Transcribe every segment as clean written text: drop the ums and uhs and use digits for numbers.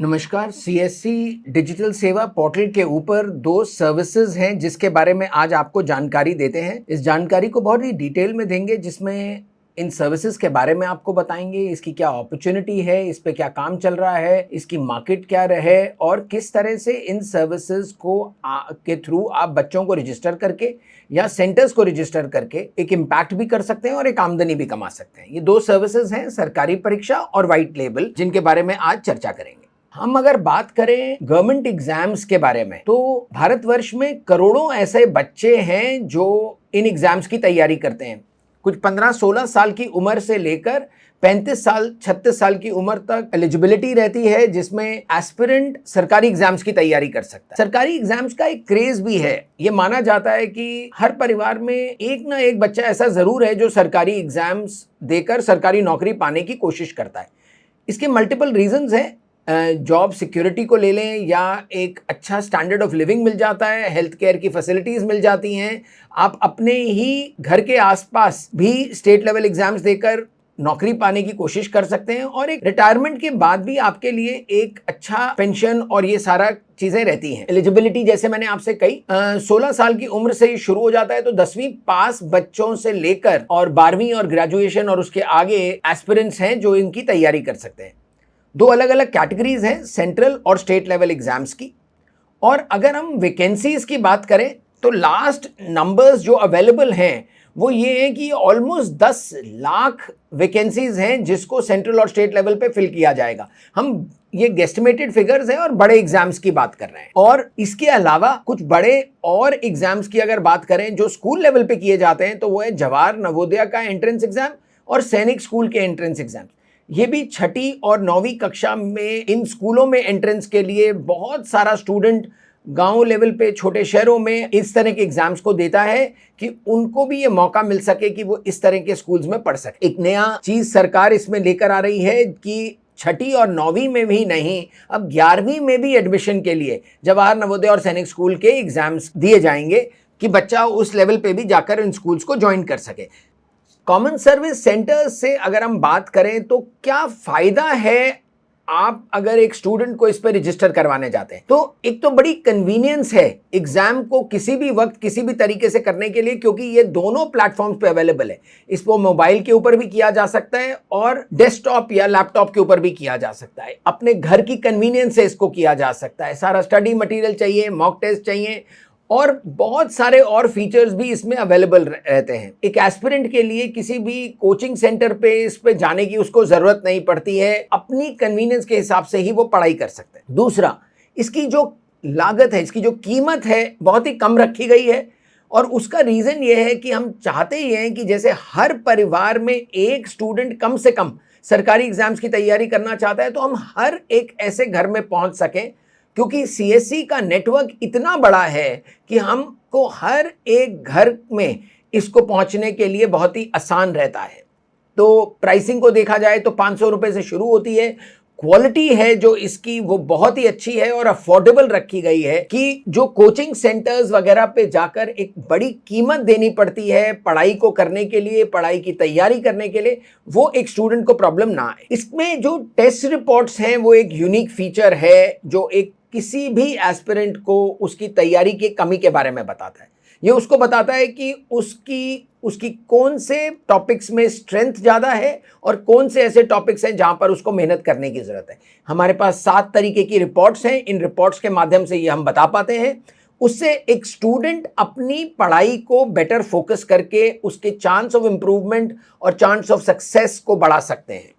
नमस्कार। CSC digital सेवा portal के ऊपर 2 सर्विसेज हैं जिसके बारे में आज आपको जानकारी देते हैं। इस जानकारी को बहुत ही डिटेल में देंगे, जिसमें इन सर्विसेज के बारे में आपको बताएंगे, इसकी क्या अपॉर्चुनिटी है, इस पे क्या काम चल रहा है, इसकी मार्केट क्या रहे और किस तरह से इन सर्विसेज को के थ्रू आप बच्चों को रजिस्टर करके या सेंटर्स को रजिस्टर करके एक इम्पैक्ट भी कर सकते हैं और एक आमदनी भी कमा सकते हैं। ये 2 सर्विसेज हैं, सरकारी परीक्षा और व्हाइट लेबल, जिनके बारे में आज चर्चा करेंगे। हम अगर बात करें गवर्नमेंट एग्जाम्स के बारे में, तो भारतवर्ष में करोड़ों ऐसे बच्चे हैं जो इन एग्जाम्स की तैयारी करते हैं। कुछ 15-16 साल की उम्र से लेकर 35-36 साल की उम्र तक एलिजिबिलिटी रहती है, जिसमें एस्पिरेंट सरकारी एग्जाम्स की तैयारी कर सकता है। सरकारी एग्जाम्स का एक क्रेज भी है। ये माना जाता है कि हर परिवार में एक ना एक बच्चा ऐसा जरूर है जो सरकारी एग्जाम्स देकर सरकारी नौकरी पाने की कोशिश करता है। इसके मल्टीपल रीजंस हैं। जॉब सिक्योरिटी को ले लें, या एक अच्छा स्टैंडर्ड ऑफ लिविंग मिल जाता है, हेल्थ केयर की फैसिलिटीज़ मिल जाती हैं, आप अपने ही घर के आसपास भी स्टेट लेवल एग्जाम्स देकर नौकरी पाने की कोशिश कर सकते हैं, और एक रिटायरमेंट के बाद भी आपके लिए एक अच्छा पेंशन और ये सारा चीज़ें रहती हैं। एलिजिबिलिटी जैसे मैंने आपसे कही 16 साल की उम्र से ही शुरू हो जाता है, तो 10वीं पास बच्चों से लेकर और 12वीं और ग्रेजुएशन और उसके आगे एस्पिरेंट्स हैं जो इनकी तैयारी कर सकते हैं। 2 अलग अलग कैटेगरीज हैं, सेंट्रल और स्टेट लेवल एग्जाम्स की। और अगर हम वैकेंसीज की बात करें तो लास्ट नंबर्स जो अवेलेबल हैं वो ये है कि ऑलमोस्ट 10 लाख वैकेंसीज हैं जिसको सेंट्रल और स्टेट लेवल पे फिल किया जाएगा। हम ये गेस्टिमेटेड फिगर्स हैं और बड़े एग्जाम्स की बात कर रहे हैं। और इसके अलावा कुछ बड़े और एग्जाम्स की अगर बात करें जो स्कूल लेवल पे किए जाते हैं, तो वो है जवाहर नवोदय का एंट्रेंस एग्जाम और सैनिक स्कूल के एंट्रेंस एग्जाम। ये भी 6ठी और 9वीं कक्षा में इन स्कूलों में एंट्रेंस के लिए बहुत सारा स्टूडेंट गांव लेवल पे छोटे शहरों में इस तरह के एग्जाम्स को देता है कि उनको भी ये मौका मिल सके कि वो इस तरह के स्कूल्स में पढ़ सके। एक नया चीज सरकार इसमें लेकर आ रही है कि 6ठी और 9वीं में भी नहीं, अब 11वीं में भी एडमिशन के लिए जवाहर नवोदय और सैनिक स्कूल के एग्जाम्स दिए जाएंगे कि बच्चा उस लेवल पे भी जाकर इन स्कूल्स को ज्वाइन कर सके। कॉमन सर्विस सेंटर्स से अगर हम बात करें तो क्या फायदा है आप अगर एक स्टूडेंट को इस पर रजिस्टर करवाने जाते हैं, तो एक तो बड़ी कन्वीनियंस है एग्जाम को किसी भी वक्त किसी भी तरीके से करने के लिए, क्योंकि ये दोनों प्लेटफॉर्म्स पे अवेलेबल है। इसको मोबाइल के ऊपर भी किया जा सकता है और डेस्कटॉप या लैपटॉप के ऊपर भी किया जा सकता है। अपने घर की कन्वीनियंस से इसको किया जा सकता है। सारा स्टडी मटेरियल चाहिए, मॉक टेस्ट चाहिए और बहुत सारे और फीचर्स भी इसमें अवेलेबल रहते हैं। एक एस्पिरेंट के लिए किसी भी कोचिंग सेंटर पे इस पे जाने की उसको जरूरत नहीं पड़ती है, अपनी कन्वीनियंस के हिसाब से ही वो पढ़ाई कर सकते हैं। दूसरा, इसकी जो लागत है, इसकी जो कीमत है, बहुत ही कम रखी गई है। और उसका रीजन ये है कि हम चाहते ही हैं कि जैसे हर परिवार में एक स्टूडेंट कम से कम सरकारी एग्जाम्स की तैयारी करना चाहता है, तो हम हर एक ऐसे घर में पहुंच सकें, क्योंकि सीएससी का नेटवर्क इतना बड़ा है कि हमको हर एक घर में इसको पहुंचने के लिए बहुत ही आसान रहता है। तो प्राइसिंग को देखा जाए तो 500 रुपए से शुरू होती है। क्वालिटी है जो इसकी वो बहुत ही अच्छी है और अफोर्डेबल रखी गई है कि जो कोचिंग सेंटर्स वगैरह पे जाकर एक बड़ी कीमत देनी पड़ती है पढ़ाई को करने के लिए, पढ़ाई की तैयारी करने के लिए, वो एक स्टूडेंट को प्रॉब्लम ना आए। इसमें जो टेस्ट रिपोर्ट्स हैं वो एक यूनिक फीचर है जो एक किसी भी एस्पिरेंट को उसकी तैयारी की कमी के बारे में बताता है। ये उसको बताता है कि उसकी कौन से टॉपिक्स में स्ट्रेंथ ज़्यादा है और कौन से ऐसे टॉपिक्स हैं जहां पर उसको मेहनत करने की ज़रूरत है। हमारे पास 7 तरीके की रिपोर्ट्स हैं। इन रिपोर्ट्स के माध्यम से ये हम बता पाते हैं। उससे एक स्टूडेंट अपनी पढ़ाई को बेटर फोकस करके उसके चांस ऑफ इम्प्रूवमेंट और चांस ऑफ सक्सेस को बढ़ा सकते हैं।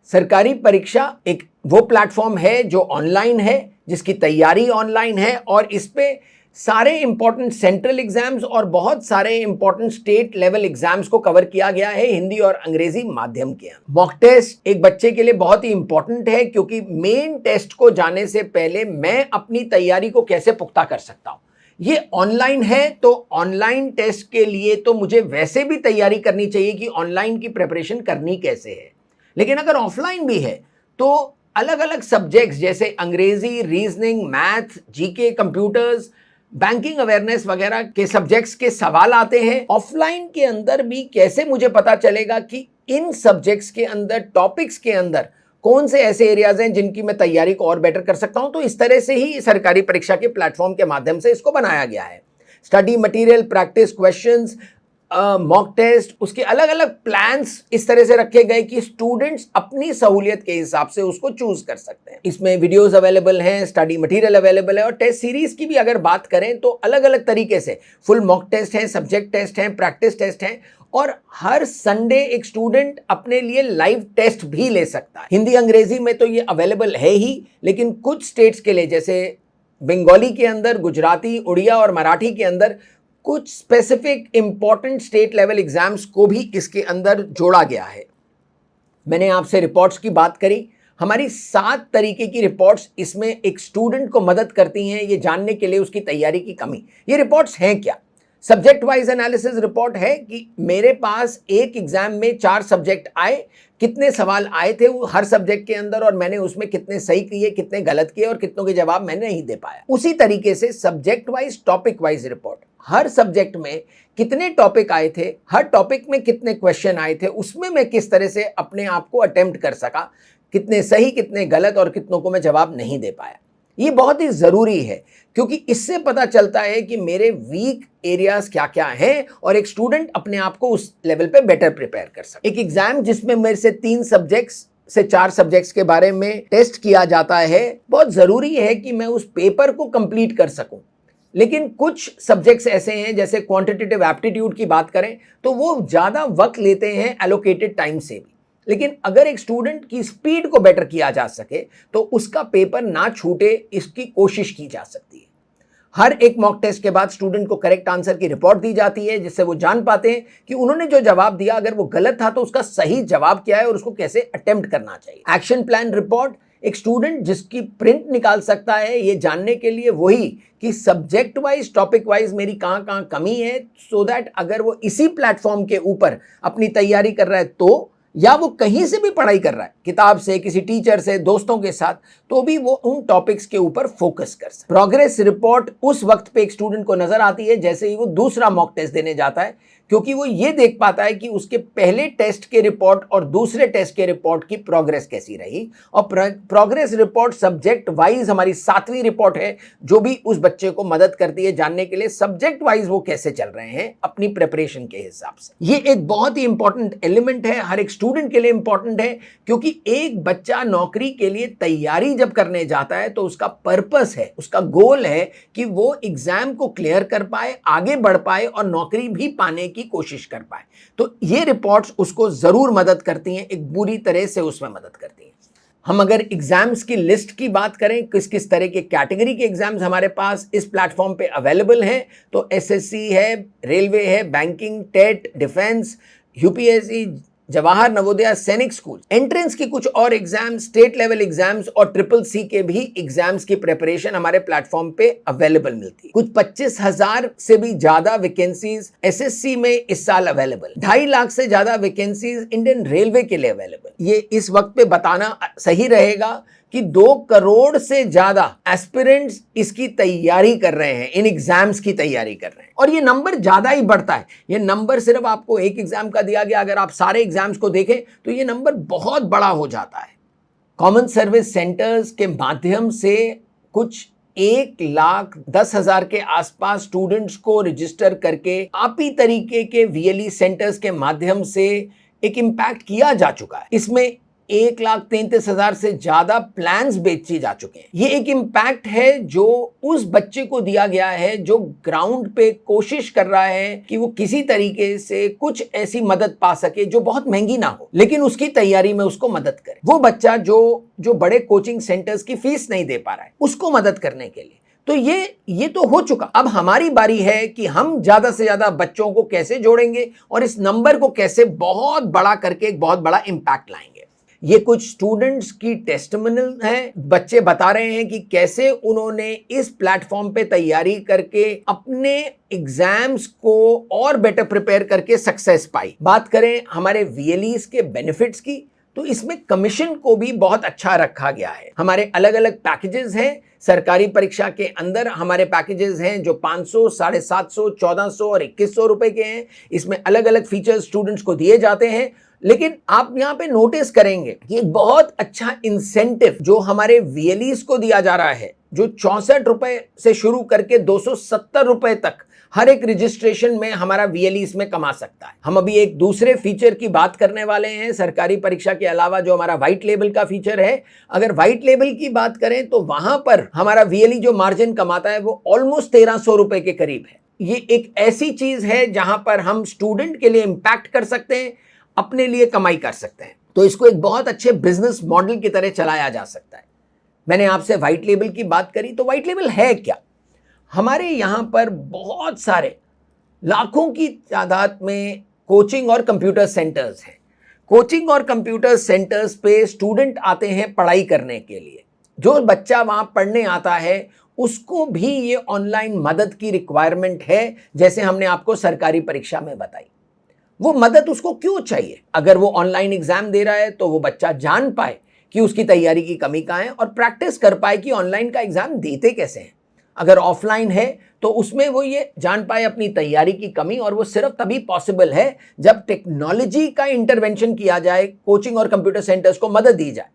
सरकारी परीक्षा एक वो प्लेटफॉर्म है जो ऑनलाइन है, जिसकी तैयारी ऑनलाइन है, और इस पे सारे इंपॉर्टेंट सेंट्रल एग्जाम्स और बहुत सारे इंपॉर्टेंट स्टेट लेवल एग्जाम्स को कवर किया गया है हिंदी और अंग्रेजी माध्यम के। मॉक टेस्ट एक बच्चे के लिए बहुत ही इंपॉर्टेंट है, क्योंकि मेन टेस्ट को जाने से पहले मैं अपनी तैयारी को कैसे पुख्ता कर सकता हूं। ये ऑनलाइन है, तो ऑनलाइन टेस्ट के लिए तो मुझे वैसे भी तैयारी करनी चाहिए कि ऑनलाइन की प्रिपरेशन करनी कैसे है। लेकिन अगर ऑफलाइन भी है तो अलग अलग सब्जेक्ट्स जैसे अंग्रेजी, reasoning, math, GK, computers, banking awareness वगैरह के सब्जेक्ट्स के सवाल आते हैं। ऑफलाइन के अंदर भी कैसे मुझे पता चलेगा कि इन सब्जेक्ट्स के अंदर, टॉपिक्स के अंदर कौन से ऐसे एरियाज हैं जिनकी मैं तैयारी को और बेटर कर सकता हूं। तो इस तरह से ही सरकारी परीक्षा के प्लेटफॉर्म के माध्यम से इसको बनाया गया है। Study material, practice questions, mock test, उसके अलग अलग प्लान्स इस तरह से रखे गए कि स्टूडेंट्स अपनी सहूलियत के हिसाब से उसको चूज कर सकते हैं। इसमें वीडियोस अवेलेबल हैं, स्टडी मटेरियल अवेलेबल है, और टेस्ट सीरीज की भी अगर बात करें तो अलग अलग तरीके से फुल मॉक टेस्ट हैं, सब्जेक्ट टेस्ट हैं, प्रैक्टिस टेस्ट हैं, और हर संडे एक स्टूडेंट अपने लिए लाइव टेस्ट भी ले सकता है। हिंदी अंग्रेजी में तो ये अवेलेबल है ही, लेकिन कुछ स्टेट्स के लिए जैसे बंगाली के अंदर, गुजराती, उड़िया और मराठी के अंदर कुछ specific important state level exams को भी इसके अंदर जोड़ा गया है। मैंने आपसे रिपोर्ट्स की बात करी। हमारी 7 तरीके की रिपोर्ट्स इसमें एक स्टूडेंट को मदद करती हैं ये जानने के लिए उसकी तैयारी की कमी। ये रिपोर्ट्स हैं क्या? सब्जेक्ट वाइज एनालिसिस रिपोर्ट है कि मेरे पास एक एग्जाम में 4 सब्जेक्ट आए, कितने सवाल आए थे वो हर सब्जेक्ट के अंदर, और मैंने उसमें कितने सही किए, कितने गलत किए, और कितनों के जवाब मैंने नहीं दे पाया। उसी तरीके से subject wise, topic wise report, हर सब्जेक्ट में कितने टॉपिक आए थे, हर टॉपिक में कितने क्वेश्चन आए थे, उसमें मैं किस तरह से अपने आप को अटेम्प्ट कर सका, कितने सही, कितने गलत, और कितनों को मैं जवाब नहीं दे पाया। ये बहुत ही जरूरी है, क्योंकि इससे पता चलता है कि मेरे वीक एरियाज क्या क्या हैं, और एक स्टूडेंट अपने आप को उस लेवल पे बेटर प्रिपेयर कर सके। एक एग्जाम जिसमें मेरे से 3 सब्जेक्ट्स से 4 सब्जेक्ट्स के बारे में टेस्ट किया जाता है, बहुत जरूरी है कि मैं उस पेपर को कंप्लीट कर सकूं। लेकिन कुछ सब्जेक्ट्स ऐसे हैं, जैसे क्वांटिटेटिव एप्टीट्यूड की बात करें तो वो ज्यादा वक्त लेते हैं एलोकेटेड टाइम से भी। लेकिन अगर एक स्टूडेंट की स्पीड को बेटर किया जा सके तो उसका पेपर ना छूटे, इसकी कोशिश की जा सकती है। हर एक मॉक टेस्ट के बाद स्टूडेंट को करेक्ट आंसर की रिपोर्ट दी जाती है, जिससे वो जान पाते हैं कि उन्होंने जो जवाब दिया अगर वो गलत था तो उसका सही जवाब क्या है और उसको कैसे अटेम्प्ट करना चाहिए। एक्शन प्लान रिपोर्ट एक स्टूडेंट जिसकी प्रिंट निकाल सकता है ये जानने के लिए वही कि सब्जेक्ट वाइज, टॉपिक वाइज मेरी कहाँ कहाँ कमी है, सो दैट अगर वो इसी प्लेटफॉर्म के ऊपर अपनी तैयारी कर रहा है तो, या वो कहीं से भी पढ़ाई कर रहा है, किताब से, किसी टीचर से, दोस्तों के साथ, तो भी वो उन टॉपिक्स के ऊपर फोकस कर सकता है। प्रोग्रेस रिपोर्ट उस वक्त पे एक स्टूडेंट को नजर आती है जैसे ही वो दूसरा मॉक टेस्ट देने जाता है, क्योंकि वो ये देख पाता है कि उसके पहले टेस्ट के रिपोर्ट और दूसरे टेस्ट के रिपोर्ट की प्रोग्रेस कैसी रही। और प्रोग्रेस रिपोर्ट सब्जेक्ट वाइज हमारी 7वीं रिपोर्ट है, जो भी उस बच्चे को मदद करती है जानने के लिए सब्जेक्ट वाइज वो कैसे चल रहे हैं अपनी प्रिपरेशन के हिसाब से। ये एक बहुत ही इंपॉर्टेंट एलिमेंट है, हर एक स्टूडेंट के लिए इंपॉर्टेंट है, क्योंकि एक बच्चा नौकरी के लिए तैयारी जब करने जाता है तो उसका पर्पस है, उसका गोल है कि वो एग्जाम को क्लियर कर पाए, आगे बढ़ पाए और नौकरी भी पाने की कोशिश कर पाए। तो ये रिपोर्ट्स उसको जरूर मदद करती हैं, एक बुरी तरह से उसमें मदद करती हैं। हम अगर एग्जाम्स की लिस्ट की बात करें, किस किस तरह के कैटेगरी के एग्जाम्स हमारे पास इस प्लेटफॉर्म पे अवेलेबल हैं, तो एसएससी है, रेलवे है, banking, TET, defence, UPSC, Jawahar Navodaya Sainik school, entrance की कुछ और एग्जाम, स्टेट लेवल एग्जाम्स और CCC के भी एग्जाम्स की प्रिपरेशन हमारे प्लेटफॉर्म पे अवेलेबल मिलती है। कुछ 25,000 से भी ज्यादा वैकेंसीज एसएससी में इस साल अवेलेबल, 2.5 लाख से ज्यादा वैकेंसीज इंडियन रेलवे के लिए अवेलेबल। ये इस वक्त पे बताना सही रहेगा कि 2 करोड़ से ज्यादा एस्पिरेंट्स इसकी तैयारी कर रहे हैं, इन एग्जाम्स की तैयारी कर रहे हैं, और ये नंबर ज्यादा ही बढ़ता है। ये नंबर सिर्फ आपको एक एग्जाम का दिया गया, अगर आप सारे एग्जाम्स को देखें तो ये नंबर बहुत बड़ा हो जाता है। कॉमन सर्विस सेंटर्स के माध्यम से कुछ 1,10,000 के आसपास स्टूडेंट्स को रजिस्टर करके आपी तरीके के VLE सेंटर्स के माध्यम से एक इम्पैक्ट किया जा चुका है। इसमें 1,33,000 से ज्यादा प्लान्स बेचे जा चुके हैं। ये एक इम्पैक्ट है जो उस बच्चे को दिया गया है जो ग्राउंड पे कोशिश कर रहा है कि वो किसी तरीके से कुछ ऐसी मदद पा सके जो बहुत महंगी ना हो, लेकिन उसकी तैयारी में उसको मदद करे। वो बच्चा जो बड़े कोचिंग सेंटर्स की फीस नहीं दे पा रहा है, उसको मदद करने के लिए। तो ये तो हो चुका। अब हमारी बारी है कि हम ज्यादा से ज्यादा बच्चों को कैसे जोड़ेंगे और इस नंबर को कैसे बहुत बड़ा करके एक बहुत बड़ा इंपैक्ट लाएंगे। ये कुछ स्टूडेंट्स की टेस्टिमोनियल है, बच्चे बता रहे हैं कि कैसे उन्होंने इस प्लेटफॉर्म पे तैयारी करके अपने एग्जाम्स को और बेटर प्रिपेयर करके सक्सेस पाई। बात करें हमारे VLEs के बेनिफिट्स की, तो इसमें कमीशन को भी बहुत अच्छा रखा गया है। हमारे अलग अलग पैकेजेस हैं। सरकारी परीक्षा के अंदर हमारे पैकेजेस हैं जो 500, 750, 1400 और 2100 रुपए के हैं। इसमें अलग अलग फीचर्स स्टूडेंट्स को दिए जाते हैं। लेकिन आप यहाँ पे नोटिस करेंगे कि एक बहुत अच्छा इंसेंटिव जो हमारे वीएलईज को दिया जा रहा है, जो 64 रुपए से शुरू करके 270 रुपए तक हर एक रजिस्ट्रेशन में हमारा वीएलई इसमें कमा सकता है। हम अभी एक दूसरे फीचर की बात करने वाले हैं सरकारी परीक्षा के अलावा, जो हमारा व्हाइट लेबल का फीचर है। अगर व्हाइट लेबल की बात करें तो वहां पर हमारा वीएलई जो मार्जिन कमाता है वो ऑलमोस्ट 1300 रुपए के करीब है। ये एक ऐसी चीज है जहां पर हम स्टूडेंट के लिए इंपैक्ट कर सकते हैं, अपने लिए कमाई कर सकते हैं। तो इसको एक बहुत अच्छे बिजनेस मॉडल की तरह चलाया जा सकता है। मैंने आपसे व्हाइट लेबल की बात करी, तो व्हाइट लेबल है क्या? हमारे यहां पर बहुत सारे लाखों की तादाद में कोचिंग और कंप्यूटर सेंटर्स हैं। कोचिंग और कंप्यूटर सेंटर्स पे स्टूडेंट आते हैं पढ़ाई करने के लिए। जो बच्चा वहां पढ़ने आता है उसको भी ये ऑनलाइन मदद की रिक्वायरमेंट है, जैसे हमने आपको सरकारी परीक्षा में बताई। वो मदद उसको क्यों चाहिए? अगर वो ऑनलाइन एग्जाम दे रहा है तो वो बच्चा जान पाए कि उसकी तैयारी की कमी कहाँ है और प्रैक्टिस कर पाए कि ऑनलाइन का एग्जाम देते कैसे हैं। अगर ऑफलाइन है तो उसमें वो ये जान पाए अपनी तैयारी की कमी, और वो सिर्फ तभी पॉसिबल है जब टेक्नोलॉजी का इंटरवेंशन किया जाए, कोचिंग और कंप्यूटर सेंटर्स को मदद दी जाए।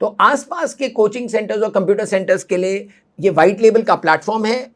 तो आसपास के कोचिंग सेंटर्स और कंप्यूटर सेंटर्स के लिए ये व्हाइट लेबल का प्लेटफॉर्म है।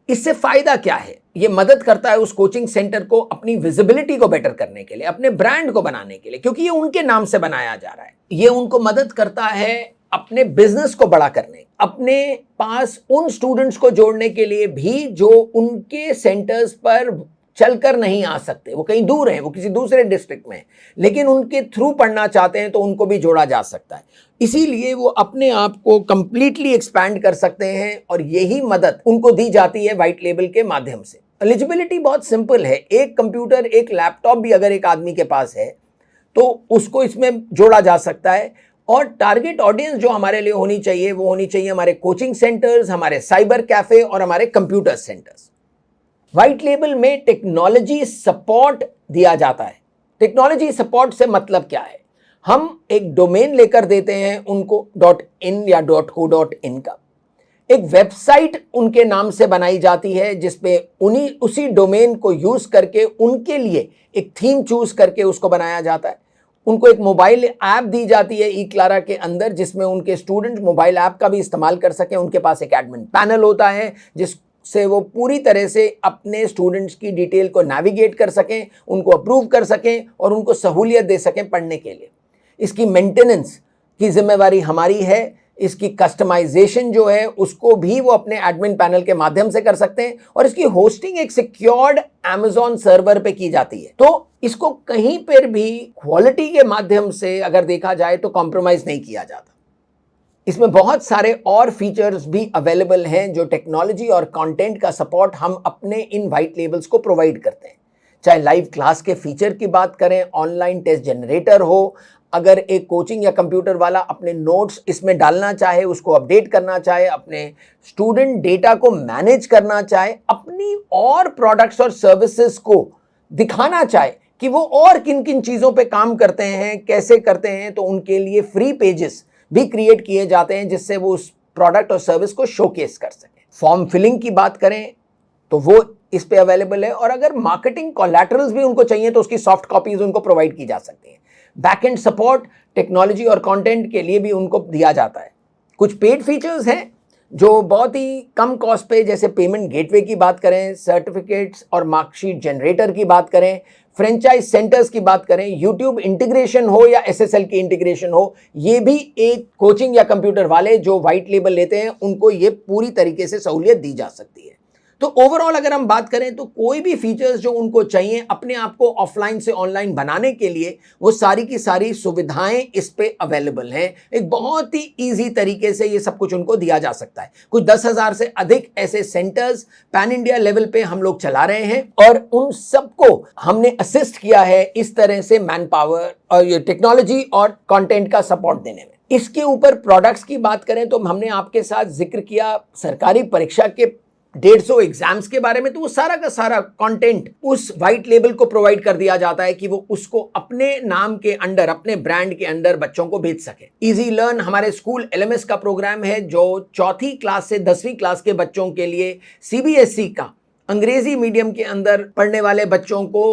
इससे फायदा क्या है? ये मदद करता है उस कोचिंग सेंटर को अपनी विजिबिलिटी को बेटर करने के लिए, अपने ब्रांड को बनाने के लिए, क्योंकि ये उनके नाम से बनाया जा रहा है। ये उनको मदद करता है अपने बिजनेस को बड़ा करने, अपने पास उन स्टूडेंट्स को जोड़ने के लिए भी जो उनके सेंटर्स पर चलकर नहीं आ सकते, वो कहीं दूर हैं, वो किसी दूसरे डिस्ट्रिक्ट में हैं, लेकिन उनके थ्रू पढ़ना चाहते हैं तो उनको भी जोड़ा जा सकता है। इसीलिए वो अपने आप को कंप्लीटली एक्सपैंड कर सकते हैं, और यही मदद उनको दी जाती है व्हाइट लेबल के माध्यम से। एलिजिबिलिटी बहुत सिंपल है। एक कंप्यूटर, एक लैपटॉप भी अगर एक आदमी के पास है तो उसको इसमें जोड़ा जा सकता है। और टारगेट ऑडियंस जो हमारे लिए होनी चाहिए वो होनी चाहिए हमारे कोचिंग सेंटर्स, हमारे साइबर कैफे और हमारे कंप्यूटर सेंटर्स। व्हाइट लेबल में टेक्नोलॉजी सपोर्ट दिया जाता है। टेक्नोलॉजी सपोर्ट से मतलब क्या है? हम एक डोमेन लेकर देते हैं उनको .in या .co.in का, एक वेबसाइट उनके नाम से बनाई जाती है जिसपे उसी डोमेन को यूज करके उनके लिए एक थीम चूज करके उसको बनाया जाता है। उनको एक मोबाइल ऐप दी जाती है ई क्लारा के अंदर, जिसमें उनके स्टूडेंट मोबाइल ऐप का भी इस्तेमाल कर सकें। उनके पास एक एडमिन पैनल होता है जिससे वो पूरी तरह से अपने स्टूडेंट्स की डिटेल को नेविगेट कर सकें, उनको अप्रूव कर सकें और उनको सहूलियत दे सकें पढ़ने के लिए। इसकी मेंटेनेंस की जिम्मेवारी हमारी है। इसकी कस्टमाइजेशन जो है उसको भी वो अपने एडमिन पैनल के माध्यम से कर सकते हैं, और इसकी होस्टिंग एक सिक्योर्ड Amazon सर्वर पे की जाती है। तो इसको कहीं पर भी क्वालिटी के माध्यम से अगर देखा जाए तो कॉम्प्रोमाइज नहीं किया जाता। इसमें बहुत सारे और फीचर्स भी अवेलेबल हैं जो टेक्नोलॉजी और कंटेंट का सपोर्ट हम अपने इन व्हाइट लेबल्स को प्रोवाइड करते हैं। चाहे लाइव क्लास के फीचर की बात करें, ऑनलाइन टेस्ट जनरेटर हो, अगर एक कोचिंग या कंप्यूटर वाला अपने नोट्स इसमें डालना चाहे, उसको अपडेट करना चाहे, अपने स्टूडेंट डेटा को मैनेज करना चाहे, अपनी और प्रोडक्ट्स और सर्विसेज को दिखाना चाहे कि वो और किन किन चीज़ों पे काम करते हैं, कैसे करते हैं, तो उनके लिए फ्री पेजेस भी क्रिएट किए जाते हैं जिससे वो उस प्रोडक्ट और सर्विस को शोकेस कर सकें। फॉर्म फिलिंग की बात करें तो वो इस पे अवेलेबल है, और अगर मार्केटिंग कोलैटरल्स भी उनको चाहिए तो उसकी सॉफ्ट कॉपीज उनको प्रोवाइड की जा सकती है। बैकएंड सपोर्ट टेक्नोलॉजी और कंटेंट के लिए भी उनको दिया जाता है। कुछ पेड फीचर्स हैं जो बहुत ही कम कॉस्ट पे, जैसे पेमेंट गेटवे की बात करें, सर्टिफिकेट्स और मार्कशीट जनरेटर की बात करें, फ्रेंचाइज सेंटर्स की बात करें, यूट्यूब इंटीग्रेशन हो या एसएसएल की इंटीग्रेशन हो, ये भी एक कोचिंग या कंप्यूटर वाले जो व्हाइट लेबल लेते हैं उनको ये पूरी तरीके से सहूलियत दी जा सकती है। तो ओवरऑल अगर हम बात करें तो कोई भी फीचर्स जो उनको चाहिए अपने आप को ऑफलाइन से ऑनलाइन बनाने के लिए, वो सारी की सारी सुविधाएं इस पे अवेलेबल हैं। एक बहुत ही इजी तरीके से ये सब कुछ उनको दिया जा सकता है। कुछ 10,000 से अधिक ऐसे सेंटर्स पैन इंडिया लेवल पे हम लोग चला रहे हैं, और उन सबको हमने असिस्ट किया है इस तरह से मैन पावर और ये टेक्नोलॉजी और कंटेंट का सपोर्ट देने में। इसके ऊपर प्रोडक्ट्स की बात करें तो हमने आपके साथ जिक्र किया सरकारी परीक्षा के 150 एग्जाम्स के बारे में, तो वो सारा का सारा कंटेंट उस व्हाइट लेबल को प्रोवाइड कर दिया जाता है कि वो उसको अपने नाम के अंडर, अपने ब्रांड के अंडर बच्चों को भेज सके। इजी लर्न हमारे स्कूल एलएमएस का प्रोग्राम है जो 4th क्लास से 10वीं क्लास के बच्चों के लिए सीबीएसई का अंग्रेजी मीडियम के अंदर पढ़ने वाले बच्चों को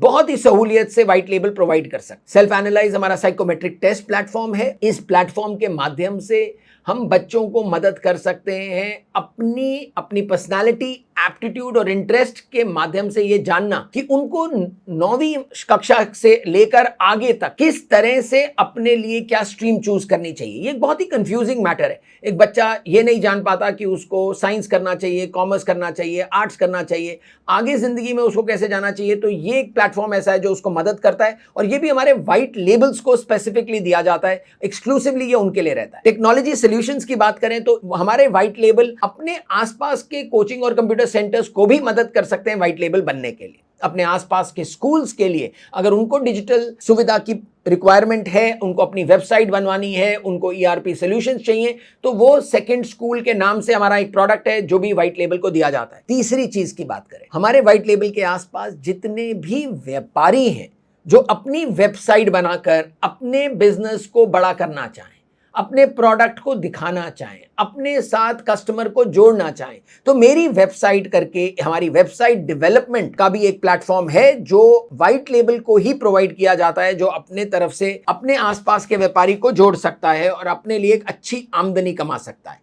बहुत ही सहूलियत से व्हाइट लेबल प्रोवाइड कर सकते। सेल्फ एनालाइज हमारा साइकोमेट्रिक टेस्ट प्लेटफॉर्म है। इस प्लेटफॉर्म के माध्यम से हम बच्चों को मदद कर सकते हैं अपनी पर्सनालिटी, एप्टीट्यूड और इंटरेस्ट के माध्यम से ये जानना कि उनको 9वीं कक्षा से लेकर आगे तक किस तरह से अपने लिए क्या स्ट्रीम चूज करनी चाहिए। ये बहुत ही कंफ्यूजिंग मैटर है। एक बच्चा ये नहीं जान पाता कि उसको साइंस करना चाहिए, कॉमर्स करना चाहिए, आर्ट्स करना चाहिए, आगे जिंदगी में उसको कैसे जाना चाहिए। तो ये एक प्लेटफॉर्म ऐसा है जो उसको मदद करता है और ये भी हमारे व्हाइट लेबल्स को स्पेसिफिकली दिया जाता है, एक्सक्लूसिवली ये उनके लिए रहता है। टेक्नोलॉजी सॉल्यूशंस की बात करें तो हमारे व्हाइट लेबल अपने आसपास के कोचिंग और कंप्यूटर सेंटर्स को भी मदद कर सकते हैं व्हाइट लेबल बनने के लिए। अपने आसपास के स्कूल्स के लिए अगर उनको डिजिटल सुविधा की रिक्वायरमेंट है, उनको अपनी वेबसाइट बनवानी है, उनको ईआरपी सॉल्यूशंस चाहिए, तो वो सेकंड स्कूल के नाम से हमारा एक प्रोडक्ट है जो भी व्हाइट लेबल को दिया जाता है। तीसरी चीज की बात करें, हमारे व्हाइट लेबल के आसपास जितने भी व्यापारी हैं जो अपनी वेबसाइट बनाकर अपने बिजनेस को बड़ा करना चाहें, अपने प्रोडक्ट को दिखाना चाहें, अपने साथ कस्टमर को जोड़ना चाहें, तो मेरी वेबसाइट करके हमारी वेबसाइट डेवलपमेंट का भी एक प्लेटफॉर्म है जो व्हाइट लेबल को ही प्रोवाइड किया जाता है, जो अपने तरफ से अपने आसपास के व्यापारी को जोड़ सकता है और अपने लिए एक अच्छी आमदनी कमा सकता है।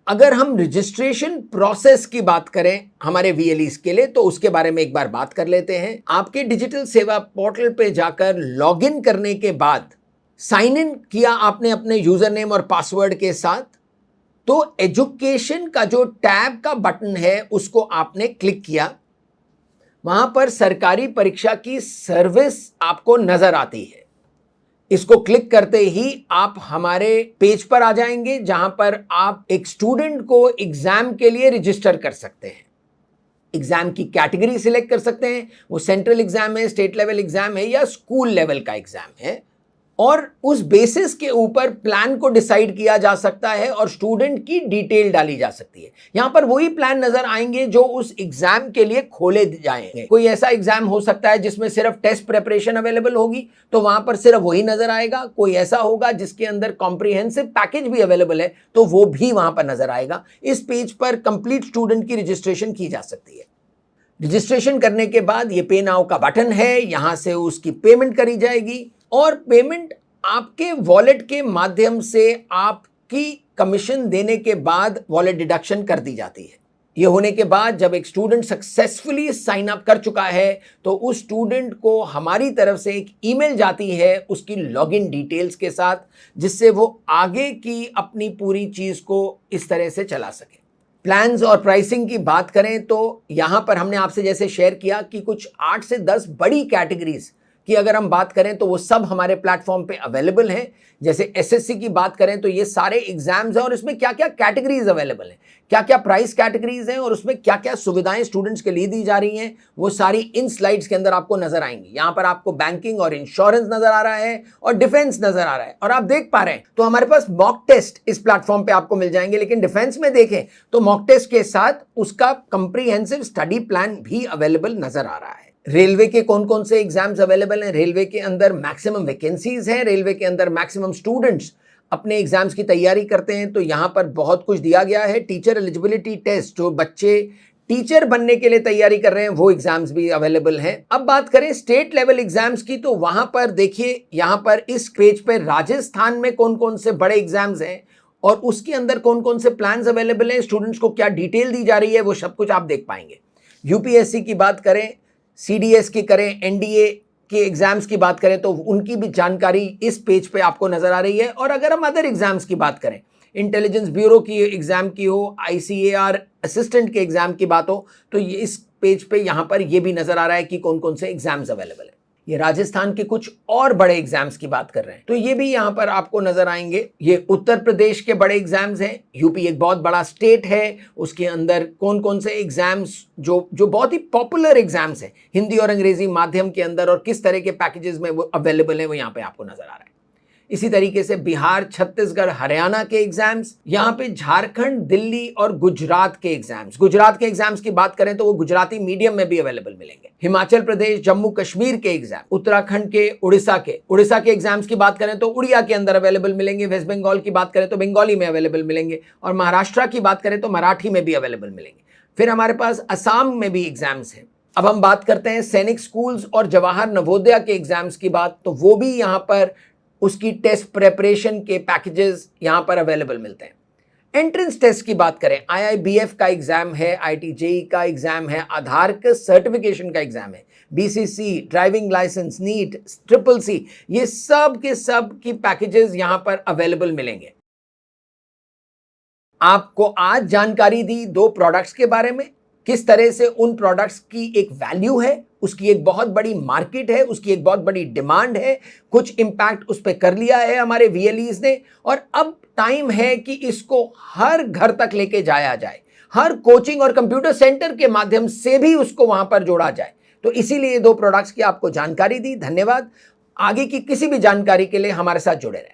अगर हम रजिस्ट्रेशन प्रोसेस की बात करें हमारे वीएलईज के लिए, तो उसके बारे में एक बार बात कर लेते हैं। आपके डिजिटल सेवा पोर्टल पे जाकर लॉगिन करने के बाद साइन इन किया आपने अपने यूजर नेम और पासवर्ड के साथ, तो एजुकेशन का जो टैब का बटन है उसको आपने क्लिक किया। वहां पर सरकारी परीक्षा की सर्विस आपको नजर आती है। इसको क्लिक करते ही आप हमारे पेज पर आ जाएंगे जहां पर आप एक स्टूडेंट को एग्जाम के लिए रजिस्टर कर सकते हैं। एग्जाम की कैटेगरी सिलेक्ट कर सकते हैं, वो सेंट्रल एग्जाम है, स्टेट लेवल एग्जाम है या स्कूल लेवल का एग्जाम है, और उस बेसिस के ऊपर प्लान को डिसाइड किया जा सकता है और स्टूडेंट की डिटेल डाली जा सकती है। यहां पर वही प्लान नजर आएंगे जो उस एग्जाम के लिए खोले जाएंगे। कोई ऐसा एग्जाम हो सकता है जिसमें सिर्फ टेस्ट प्रिपरेशन अवेलेबल होगी, तो वहां पर सिर्फ वही नजर आएगा। कोई ऐसा होगा जिसके अंदर कॉम्प्रिहेंसिव पैकेज भी अवेलेबल है, तो वो भी वहां पर नजर आएगा। इस पेज पर कंप्लीट स्टूडेंट की रजिस्ट्रेशन की जा सकती है। रजिस्ट्रेशन करने के बाद ये पे नाउ का बटन है, यहां से उसकी पेमेंट करी जाएगी और पेमेंट आपके वॉलेट के माध्यम से आपकी कमीशन देने के बाद वॉलेट डिडक्शन कर दी जाती है। यह होने के बाद जब एक स्टूडेंट सक्सेसफुली साइन अप कर चुका है तो उस स्टूडेंट को हमारी तरफ से एक ईमेल जाती है उसकी लॉगिन डिटेल्स के साथ, जिससे वो आगे की अपनी पूरी चीज को इस तरह से चला सके। प्लान्स और प्राइसिंग की बात करें तो यहां पर हमने आपसे जैसे शेयर किया कि कुछ 8 से 10 बड़ी कैटेगरीज की अगर हम बात करें तो वो सब हमारे प्लेटफॉर्म पे अवेलेबल हैं। जैसे एसएससी की बात करें तो ये सारे एग्जाम्स हैं और इसमें क्या क्या कैटेगरीज अवेलेबल हैं, क्या क्या प्राइस कैटेगरीज हैं और उसमें क्या क्या सुविधाएं स्टूडेंट्स के लिए दी जा रही हैं, वो सारी इन स्लाइड्स के अंदर आपको नजर आएंगी। यहां पर आपको बैंकिंग और इंश्योरेंस नजर आ रहा है और डिफेंस नजर आ रहा है, और आप देख पा रहे हैं तो हमारे पास मॉक टेस्ट इस प्लेटफॉर्म पे आपको मिल जाएंगे। लेकिन डिफेंस में देखें तो मॉक टेस्ट के साथ उसका कंप्रीहेंसिव स्टडी प्लान भी अवेलेबल नजर आ रहा है। रेलवे के कौन कौन से एग्जाम्स अवेलेबल हैं, रेलवे के अंदर मैक्सिमम वैकेंसीज हैं, रेलवे के अंदर मैक्सिमम स्टूडेंट्स अपने एग्जाम्स की तैयारी करते हैं, तो यहां पर बहुत कुछ दिया गया है। टीचर एलिजिबिलिटी टेस्ट, जो बच्चे टीचर बनने के लिए तैयारी कर रहे हैं वो एग्जाम्स भी अवेलेबल हैं। अब बात करें स्टेट लेवल एग्जाम्स की, तो वहां पर देखिए यहां पर इस पेज पे राजस्थान में कौन कौन से बड़े एग्जाम्स हैं और उसके अंदर कौन कौन से प्लान्स अवेलेबल हैं, स्टूडेंट्स को क्या डिटेल दी जा रही है, वो सब कुछ आप देख पाएंगे। यूपीएससी की बात करें, सीडीएस की करें, एनडीए के एग्जाम्स की बात करें तो उनकी भी जानकारी इस पेज पे आपको नजर आ रही है। और अगर हम अदर एग्जाम्स की बात करें, इंटेलिजेंस ब्यूरो की एग्जाम की हो, आईसीएआर असिस्टेंट के एग्जाम की बात हो, तो ये इस पेज पे यहां पर ये भी नजर आ रहा है कि कौन कौन से एग्जाम्स अवेलेबल है। ये राजस्थान के कुछ और बड़े एग्जाम्स की बात कर रहे हैं तो ये भी यहां पर आपको नजर आएंगे। ये उत्तर प्रदेश के बड़े एग्जाम्स हैं, यूपी एक बहुत बड़ा स्टेट है, उसके अंदर कौन कौन से एग्जाम्स जो बहुत ही पॉपुलर एग्जाम्स हैं हिंदी और अंग्रेजी माध्यम के अंदर और किस तरह के पैकेजेस में वो अवेलेबल है, वो यहाँ पे आपको नजर आ रहा है। इसी तरीके से बिहार, छत्तीसगढ़, हरियाणा के एग्जाम्स, यहाँ पे झारखंड, दिल्ली और गुजरात के एग्जाम्स। गुजरात के एग्जाम्स की बात करें तो वो गुजराती मीडियम में भी अवेलेबल मिलेंगे। हिमाचल प्रदेश, जम्मू कश्मीर के एग्जाम, उत्तराखंड के, उड़ीसा के एग्जाम्स की बात करें तो उड़िया के अंदर अवेलेबल मिलेंगे। वेस्ट बंगाल की बात करें तो बंगाली में अवेलेबल मिलेंगे और महाराष्ट्र की बात करें तो मराठी में भी अवेलेबल मिलेंगे। फिर हमारे पास असम में भी एग्जाम्स हैं। अब हम बात करते हैं सैनिक स्कूल्स और जवाहर नवोदया के एग्जाम्स की बात, तो वो भी यहाँ पर उसकी टेस्ट प्रेपरेशन के पैकेजेस यहाँ पर अवेलेबल मिलते हैं। एंट्रेंस टेस्ट की बात करें, आईआईबीएफ का एग्जाम है, आईआईटी का एग्जाम है, आधार के सर्टिफिकेशन का एग्जाम है, BCC, driving licence, NEET, triple C, ये सब के सब की पैकेजेस यहां पर अवेलेबल मिलेंगे। आपको आज जानकारी दी दो प्रोडक्ट्स के बारे में, किस तरह से उन प्रोडक्ट्स की एक वैल्यू है, उसकी एक बहुत बड़ी मार्केट है, उसकी एक बहुत बड़ी डिमांड है, कुछ इंपैक्ट उस पर कर लिया है हमारे वीएलईज ने, और अब टाइम है कि इसको हर घर तक लेके जाया जाए, हर कोचिंग और कंप्यूटर सेंटर के माध्यम से भी उसको वहां पर जोड़ा जाए। तो इसीलिए दो प्रोडक्ट्स की आपको जानकारी दी। धन्यवाद। आगे की किसी भी जानकारी के लिए हमारे साथ जुड़े रहें।